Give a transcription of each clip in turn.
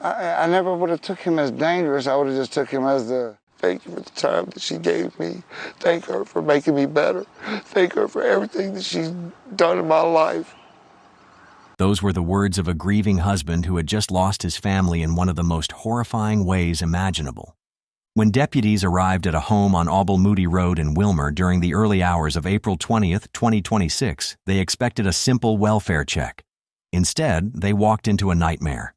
I never would have took him as dangerous. I would have just took him as the thank you for the time that she gave me. Thank her for making me better. Thank her for everything that she's done in my life. Those were the words of a grieving husband who had just lost his family in one of the most horrifying ways imaginable. When deputies arrived at a home on Auble Moody Road in Wilmer during the early hours of April 20th, 2026, they expected a simple welfare check. Instead, they walked into a nightmare.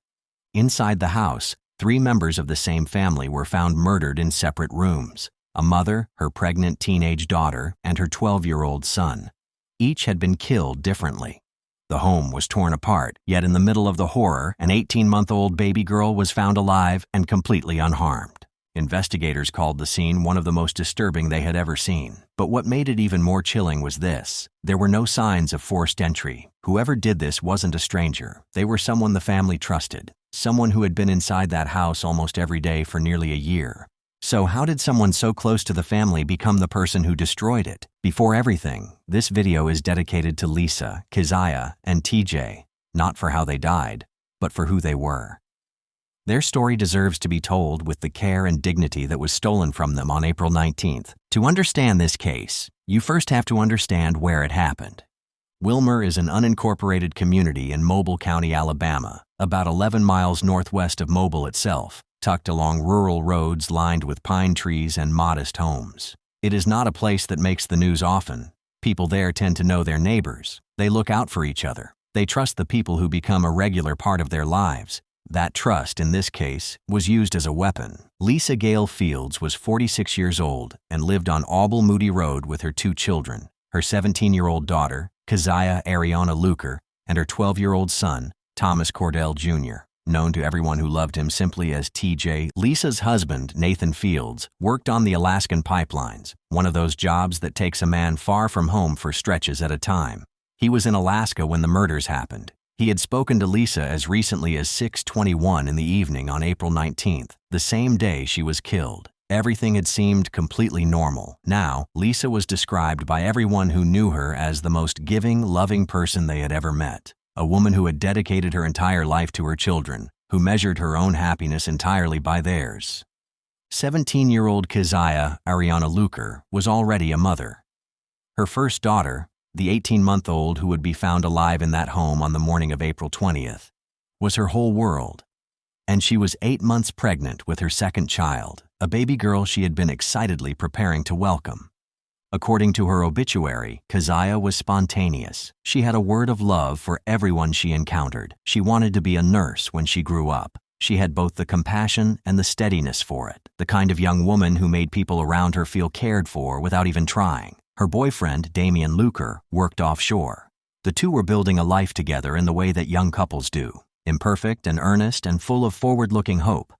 Inside the house, 3 members of the same family were found murdered in separate rooms: a mother, her pregnant teenage daughter, and her 12-year-old son. Each had been killed differently. The home was torn apart, yet in the middle of the horror, an 18-month-old baby girl was found alive and completely unharmed. Investigators called the scene one of the most disturbing they had ever seen. But what made it even more chilling was this: there were no signs of forced entry. Whoever did this wasn't a stranger. They were someone the family trusted, someone who had been inside that house almost every day for nearly a year. So how did someone so close to the family become the person who destroyed it? Before everything, this video is dedicated to Lisa, Keziah, and TJ, not for how they died, but for who they were. Their story deserves to be told with the care and dignity that was stolen from them on April 19th. To understand this case, you first have to understand where it happened. Wilmer is an unincorporated community in Mobile County, Alabama, about 11 miles northwest of Mobile itself, tucked along rural roads lined with pine trees and modest homes. It is not a place that makes the news often. People there tend to know their neighbors. They look out for each other. They trust the people who become a regular part of their lives. That trust, in this case, was used as a weapon. Lisa Gale Fields was 46 years old and lived on Auble Moody Road with her 2 children, her 17-year-old daughter, Keziah Ariana Luker, and her 12-year-old son, Thomas Cordell Jr., known to everyone who loved him simply as TJ. Lisa's husband, Nathan Fields, worked on the Alaskan pipelines, one of those jobs that takes a man far from home for stretches at a time. He was in Alaska when the murders happened. He had spoken to Lisa as recently as 6:21 in the evening on April 19th, the same day she was killed. Everything had seemed completely normal. Now, Lisa was described by everyone who knew her as the most giving, loving person they had ever met. A woman who had dedicated her entire life to her children, who measured her own happiness entirely by theirs. 17-year-old Keziah Ariana Luker was already a mother. Her first daughter, the 18-month-old who would be found alive in that home on the morning of April 20th, was her whole world. And she was 8 months pregnant with her second child, a baby girl she had been excitedly preparing to welcome. According to her obituary, Keziah was spontaneous. She had a word of love for everyone she encountered. She wanted to be a nurse when she grew up. She had both the compassion and the steadiness for it, the kind of young woman who made people around her feel cared for without even trying. Her boyfriend, Damian Luker, worked offshore. The two were building a life together in the way that young couples do, imperfect and earnest and full of forward-looking hope.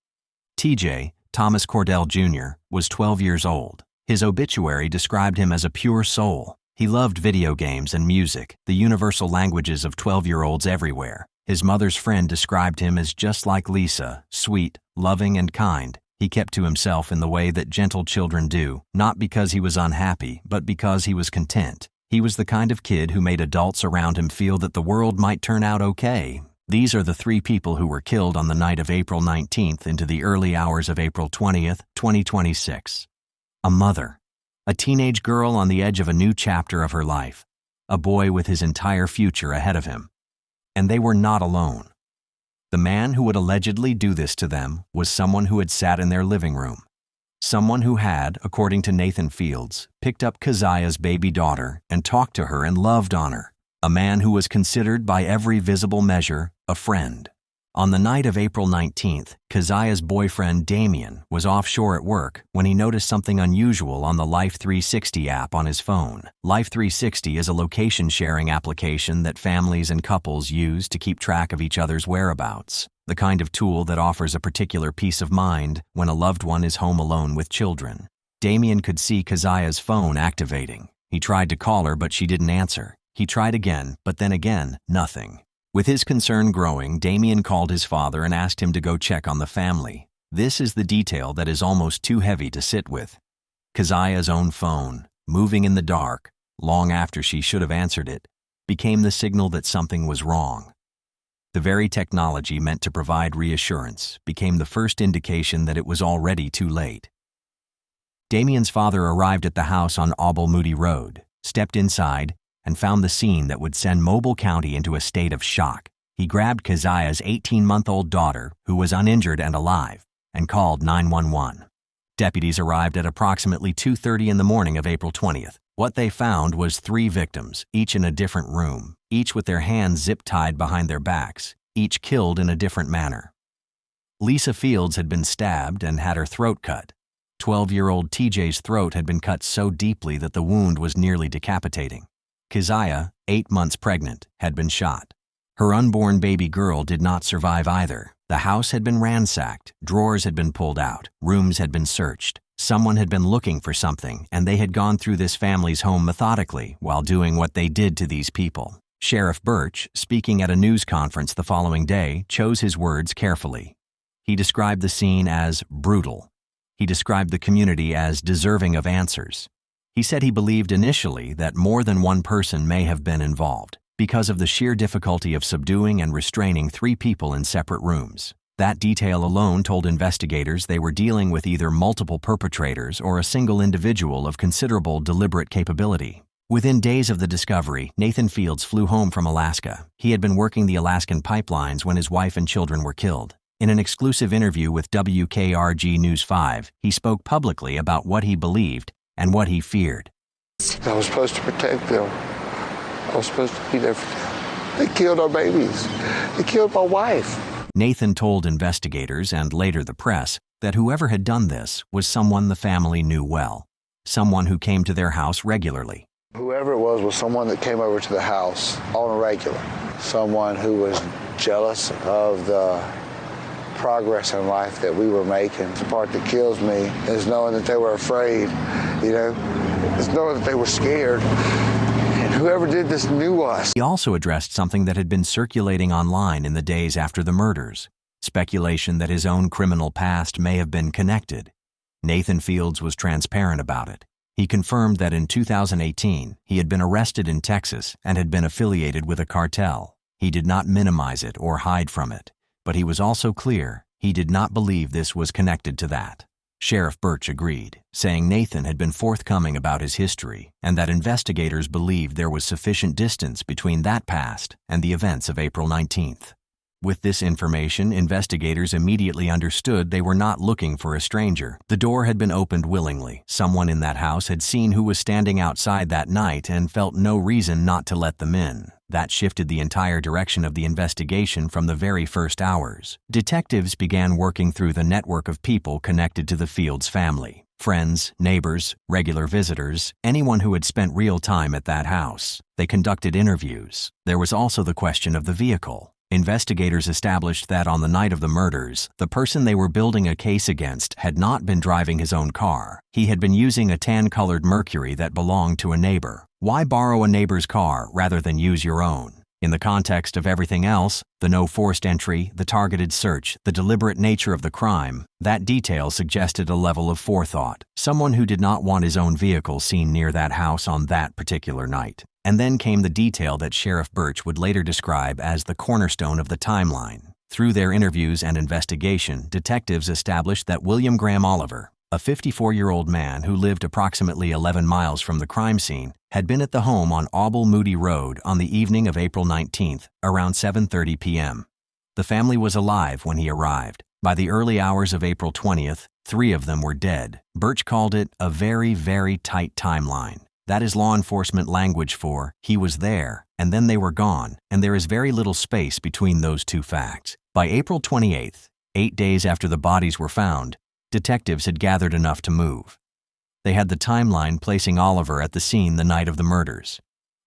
TJ, Thomas Cordell Jr., was 12 years old. His obituary described him as a pure soul. He loved video games and music, the universal languages of 12-year-olds everywhere. His mother's friend described him as just like Lisa, sweet, loving, and kind. He kept to himself in the way that gentle children do, not because he was unhappy, but because he was content. He was the kind of kid who made adults around him feel that the world might turn out okay. These are the 3 people who were killed on the night of April 19th into the early hours of April 20th, 2026. A mother, a teenage girl on the edge of a new chapter of her life, a boy with his entire future ahead of him. And they were not alone. The man who would allegedly do this to them was someone who had sat in their living room. Someone who had, according to Nathan Fields, picked up Keziah's baby daughter and talked to her and loved on her. A man who was considered by every visible measure a friend. On the night of April 19th, Keziah's boyfriend Damian was offshore at work when he noticed something unusual on the Life 360 app on his phone. Life 360 is a location-sharing application that families and couples use to keep track of each other's whereabouts, the kind of tool that offers a particular peace of mind when a loved one is home alone with children. Damian could see Keziah's phone activating. He tried to call her, but she didn't answer. He tried again, but then again, nothing. With his concern growing, Damian called his father and asked him to go check on the family. This is the detail that is almost too heavy to sit with. Keziah's own phone, moving in the dark, long after she should have answered it, became the signal that something was wrong. The very technology meant to provide reassurance became the first indication that it was already too late. Damien's father arrived at the house on Auble Moody Road, stepped inside, and found the scene that would send Mobile County into a state of shock. He grabbed Keziah's 18-month-old daughter, who was uninjured and alive, and called 911. Deputies arrived at approximately 2:30 in the morning of April 20th. What they found was 3 victims, each in a different room, each with their hands zip-tied behind their backs, each killed in a different manner. Lisa Fields had been stabbed and had her throat cut. 12-year-old TJ's throat had been cut so deeply that the wound was nearly decapitating. Keziah, 8 months pregnant, had been shot. Her unborn baby girl did not survive either. The house had been ransacked, drawers had been pulled out, rooms had been searched. Someone had been looking for something, and they had gone through this family's home methodically while doing what they did to these people. Sheriff Birch, speaking at a news conference the following day, chose his words carefully. He described the scene as brutal. He described the community as deserving of answers. He said he believed initially that more than one person may have been involved because of the sheer difficulty of subduing and restraining 3 people in separate rooms. That detail alone told investigators they were dealing with either multiple perpetrators or a single individual of considerable deliberate capability. Within days of the discovery, Nathan Fields flew home from Alaska. He had been working the Alaskan pipelines when his wife and children were killed. In an exclusive interview with WKRG News 5, he spoke publicly about what he believed and what he feared. I was supposed to protect them. I was supposed to be there for them. They killed our babies. They killed my wife. Nathan told investigators and later the press that whoever had done this was someone the family knew well, someone who came to their house regularly. Whoever it was someone that came over to the house on a regular, someone who was jealous of the progress in life that we were making. The part that kills me is knowing that they were afraid, is knowing that they were scared. And whoever did this knew us. He also addressed something that had been circulating online in the days after the murders, speculation that his own criminal past may have been connected. Nathan Fields was transparent about it. He confirmed that in 2018, he had been arrested in Texas and had been affiliated with a cartel. He did not minimize it or hide from it, but he was also clear he did not believe this was connected to that. Sheriff Birch agreed, saying Nathan had been forthcoming about his history and that investigators believed there was sufficient distance between that past and the events of April 19th. With this information, investigators immediately understood they were not looking for a stranger. The door had been opened willingly. Someone in that house had seen who was standing outside that night and felt no reason not to let them in. That shifted the entire direction of the investigation from the very first hours. Detectives began working through the network of people connected to the Fields family. Friends, neighbors, regular visitors, anyone who had spent real time at that house. They conducted interviews. There was also the question of the vehicle. Investigators established that on the night of the murders, the person they were building a case against had not been driving his own car. He had been using a tan-colored Mercury that belonged to a neighbor. Why borrow a neighbor's car rather than use your own? In the context of everything else, the no forced entry, the targeted search, the deliberate nature of the crime, that detail suggested a level of forethought. Someone who did not want his own vehicle seen near that house on that particular night. And then came the detail that Sheriff Birch would later describe as the cornerstone of the timeline. Through their interviews and investigation, detectives established that William Graham Oliver, a 54-year-old man who lived approximately 11 miles from the crime scene, had been at the home on Auble Moody Road on the evening of April 19th, around 7:30 p.m. The family was alive when he arrived. By the early hours of April 20th, 3 of them were dead. Birch called it a very, very tight timeline. That is law enforcement language for he was there, and then they were gone, and there is very little space between those 2 facts. By April 28th, 8 days after the bodies were found, detectives had gathered enough to move. They had the timeline placing Oliver at the scene the night of the murders.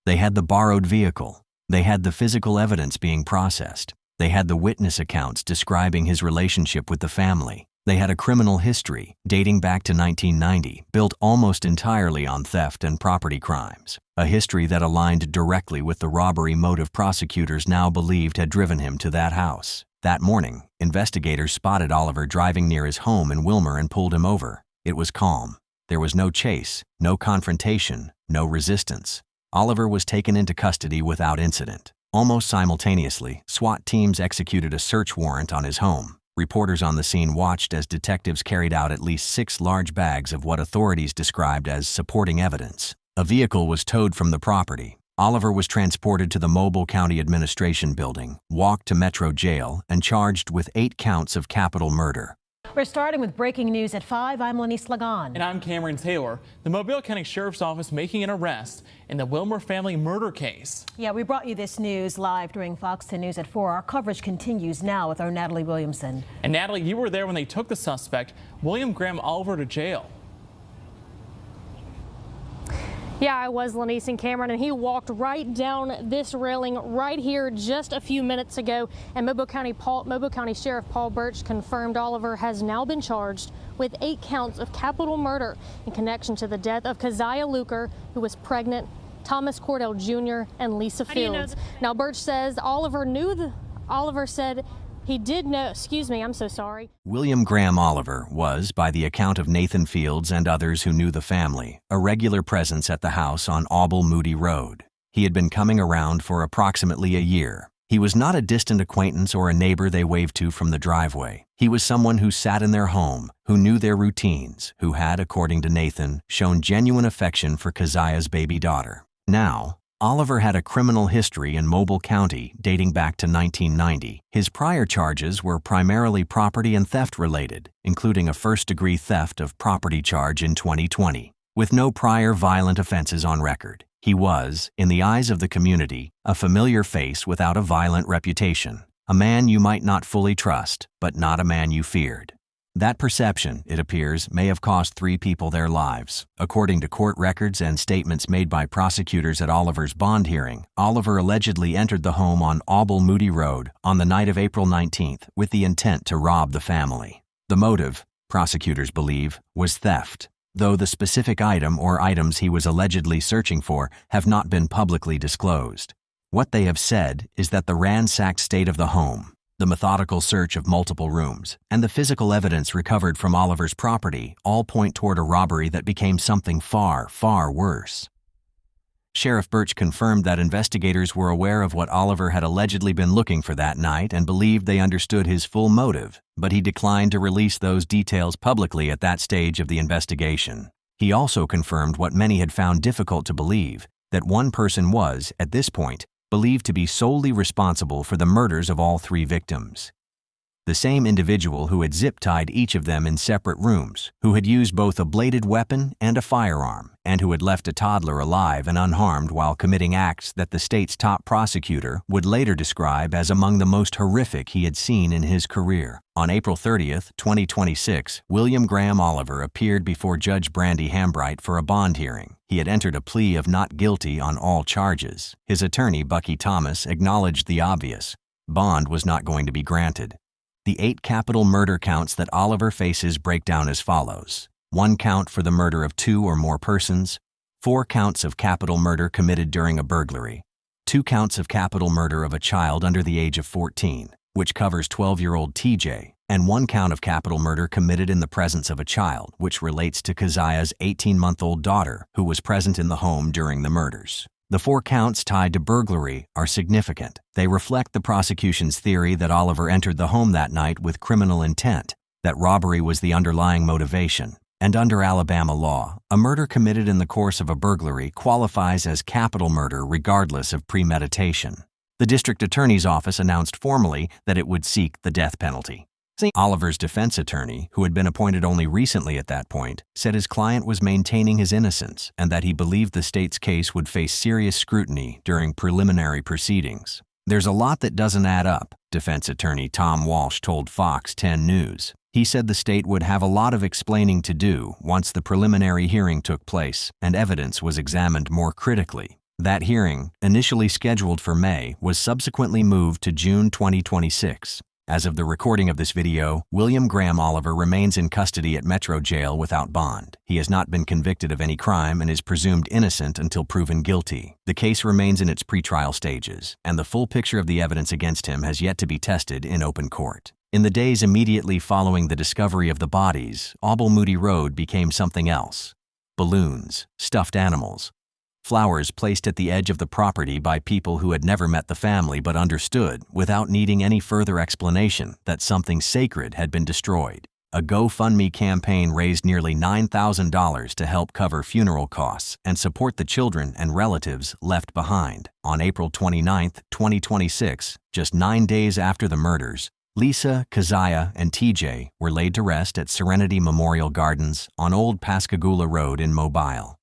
They had the borrowed vehicle. They had the physical evidence being processed. They had the witness accounts describing his relationship with the family. They had a criminal history dating back to 1990, built almost entirely on theft and property crimes, a history that aligned directly with the robbery motive prosecutors now believed had driven him to that house. That morning, investigators spotted Oliver driving near his home in Wilmer and pulled him over. It was calm. There was no chase, no confrontation, no resistance. Oliver was taken into custody without incident. Almost simultaneously, SWAT teams executed a search warrant on his home. Reporters on the scene watched as detectives carried out at least 6 large bags of what authorities described as supporting evidence. A vehicle was towed from the property. Oliver was transported to the Mobile County Administration Building, walked to Metro Jail, and charged with 8 counts of capital murder. We're starting with breaking news at 5. I'm Lenise Lagan. And I'm Cameron Taylor. The Mobile County Sheriff's Office making an arrest in the Wilmer family murder case. Yeah, we brought you this news live during Fox 10 News at 4. Our coverage continues now with our Natalie Williamson. And Natalie, you were there when they took the suspect, William Graham Oliver, to jail. Yeah, I was, Lenise and Cameron, and he walked right down this railing right here just a few minutes ago. And Mobile County Sheriff Paul Birch confirmed Oliver has now been charged with 8 counts of capital murder in connection to the death of Keziah Luker, who was pregnant, Thomas Cordell Jr., and Lisa Fields. Now, Birch says Oliver said he did know, I'm so sorry. William Graham Oliver was, by the account of Nathan Fields and others who knew the family, a regular presence at the house on Auble Moody Road. He had been coming around for approximately a year. He was not a distant acquaintance or a neighbor they waved to from the driveway. He was someone who sat in their home, who knew their routines, who had, according to Nathan, shown genuine affection for Keziah's baby daughter. Now, Oliver had a criminal history in Mobile County dating back to 1990. His prior charges were primarily property and theft related, including a first-degree theft of property charge in 2020. With no prior violent offenses on record, he was, in the eyes of the community, a familiar face without a violent reputation. A man you might not fully trust, but not a man you feared. That perception, it appears, may have cost 3 people their lives. According to court records and statements made by prosecutors at Oliver's bond hearing, Oliver allegedly entered the home on Auble Moody Road on the night of April 19th with the intent to rob the family. The motive, prosecutors believe, was theft, though the specific item or items he was allegedly searching for have not been publicly disclosed. What they have said is that the ransacked state of the home, the methodical search of multiple rooms, and the physical evidence recovered from Oliver's property all point toward a robbery that became something far, far worse. Sheriff Birch confirmed that investigators were aware of what Oliver had allegedly been looking for that night and believed they understood his full motive, but he declined to release those details publicly at that stage of the investigation. He also confirmed what many had found difficult to believe, that one person was, at this point, believed to be solely responsible for the murders of all 3 victims. The same individual who had zip-tied each of them in separate rooms, who had used both a bladed weapon and a firearm, and who had left a toddler alive and unharmed while committing acts that the state's top prosecutor would later describe as among the most horrific he had seen in his career. On April 30th, 2026, William Graham Oliver appeared before Judge Brandy Hambright for a bond hearing. He had entered a plea of not guilty on all charges. His attorney, Bucky Thomas, acknowledged the obvious. Bond was not going to be granted. The 8 capital murder counts that Oliver faces break down as follows: 1 count for the murder of 2 or more persons, 4 counts of capital murder committed during a burglary, 2 counts of capital murder of a child under the age of 14, which covers 12-year-old TJ, and 1 count of capital murder committed in the presence of a child, which relates to Keziah's 18-month-old daughter, who was present in the home during the murders. The 4 counts tied to burglary are significant. They reflect the prosecution's theory that Oliver entered the home that night with criminal intent, that robbery was the underlying motivation. And under Alabama law, a murder committed in the course of a burglary qualifies as capital murder regardless of premeditation. The district attorney's office announced formally that it would seek the death penalty. Oliver's defense attorney, who had been appointed only recently at that point, said his client was maintaining his innocence and that he believed the state's case would face serious scrutiny during preliminary proceedings. There's a lot that doesn't add up, defense attorney Tom Walsh told Fox 10 News. He said the state would have a lot of explaining to do once the preliminary hearing took place and evidence was examined more critically. That hearing, initially scheduled for May, was subsequently moved to June 2026. As of the recording of this video, William Graham Oliver remains in custody at Metro Jail without bond. He has not been convicted of any crime and is presumed innocent until proven guilty. The case remains in its pretrial stages, and the full picture of the evidence against him has yet to be tested in open court. In the days immediately following the discovery of the bodies, Auble Moody Road became something else. Balloons, stuffed animals, Flowers placed at the edge of the property by people who had never met the family but understood, without needing any further explanation, that something sacred had been destroyed. A GoFundMe campaign raised nearly $9,000 to help cover funeral costs and support the children and relatives left behind. On April 29, 2026, just 9 days after the murders, Lisa, Keziah, and TJ were laid to rest at Serenity Memorial Gardens on Old Pascagoula Road in Mobile.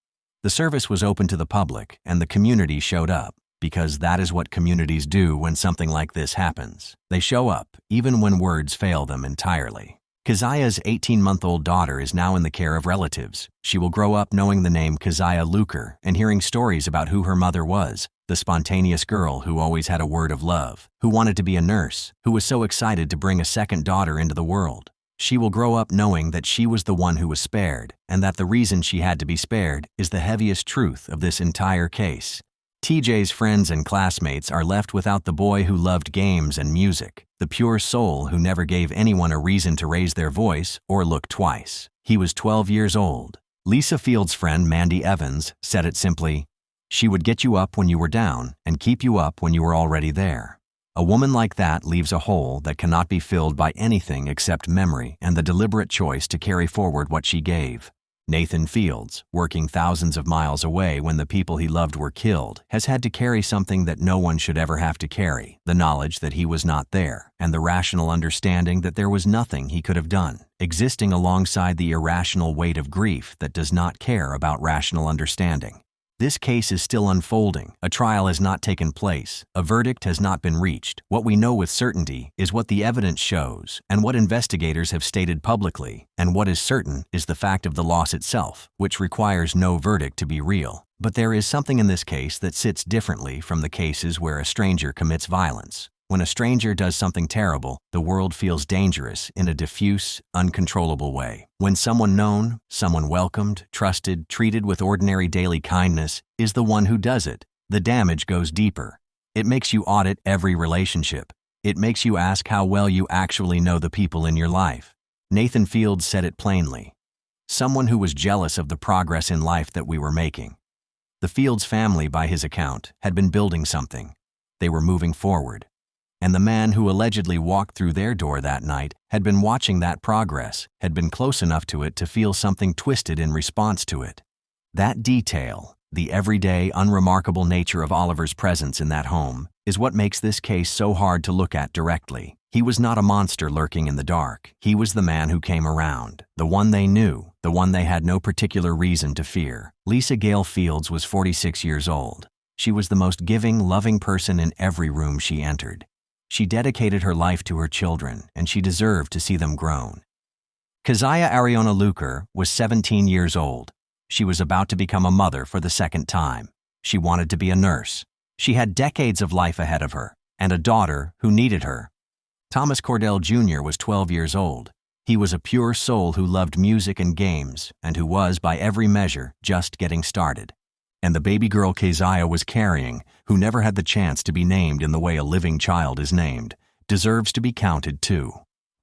The service was open to the public, and the community showed up, because that is what communities do when something like this happens. They show up, even when words fail them entirely. Keziah's 18-month-old daughter is now in the care of relatives. She will grow up knowing the name Keziah Luker and hearing stories about who her mother was, the spontaneous girl who always had a word of love, who wanted to be a nurse, who was so excited to bring a second daughter into the world. She will grow up knowing that she was the one who was spared, and that the reason she had to be spared is the heaviest truth of this entire case. TJ's friends and classmates are left without the boy who loved games and music, the pure soul who never gave anyone a reason to raise their voice or look twice. He was 12 years old. Lisa Field's friend Mandy Evans said it simply, "She would get you up when you were down and keep you up when you were already there." A woman like that leaves a hole that cannot be filled by anything except memory and the deliberate choice to carry forward what she gave. Nathan Fields, working thousands of miles away when the people he loved were killed, has had to carry something that no one should ever have to carry, the knowledge that he was not there, and the rational understanding that there was nothing he could have done, existing alongside the irrational weight of grief that does not care about rational understanding. This case is still unfolding. A trial has not taken place. A verdict has not been reached. What we know with certainty is what the evidence shows and what investigators have stated publicly, and what is certain is the fact of the loss itself, which requires no verdict to be real. But there is something in this case that sits differently from the cases where a stranger commits violence. When a stranger does something terrible, the world feels dangerous in a diffuse, uncontrollable way. When someone known, someone welcomed, trusted, treated with ordinary daily kindness is the one who does it, the damage goes deeper. It makes you audit every relationship. It makes you ask how well you actually know the people in your life. Nathan Fields said it plainly. Someone who was jealous of the progress in life that we were making. The Fields family, by his account, had been building something. They were moving forward. And the man who allegedly walked through their door that night had been watching that progress, had been close enough to it to feel something twisted in response to it. That detail, the everyday, unremarkable nature of Oliver's presence in that home, is what makes this case so hard to look at directly. He was not a monster lurking in the dark. He was the man who came around, the one they knew, the one they had no particular reason to fear. Lisa Gale Fields was 46 years old. She was the most giving, loving person in every room she entered. She dedicated her life to her children, and she deserved to see them grown. Keziah Ariona Luker was 17 years old. She was about to become a mother for the second time. She wanted to be a nurse. She had decades of life ahead of her, and a daughter who needed her. Thomas Cordell Jr. was 12 years old. He was a pure soul who loved music and games, and who was, by every measure, just getting started. And the baby girl Keziah was carrying, who never had the chance to be named in the way a living child is named, deserves to be counted too.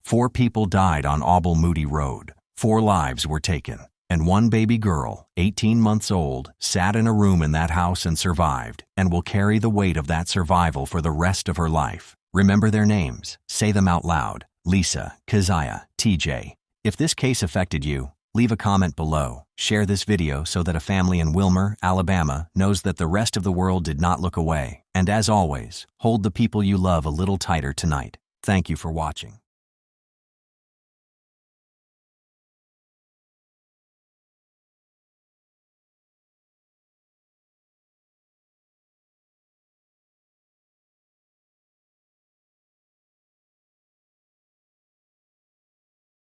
4 people died on Auble Moody Road. 4 lives were taken. And 1 baby girl, 18 months old, sat in a room in that house and survived, and will carry the weight of that survival for the rest of her life. Remember their names. Say them out loud. Lisa, Keziah, TJ. If this case affected you, leave a comment below. Share this video so that a family in Wilmer, Alabama knows that the rest of the world did not look away. And as always, hold the people you love a little tighter tonight. Thank you for watching.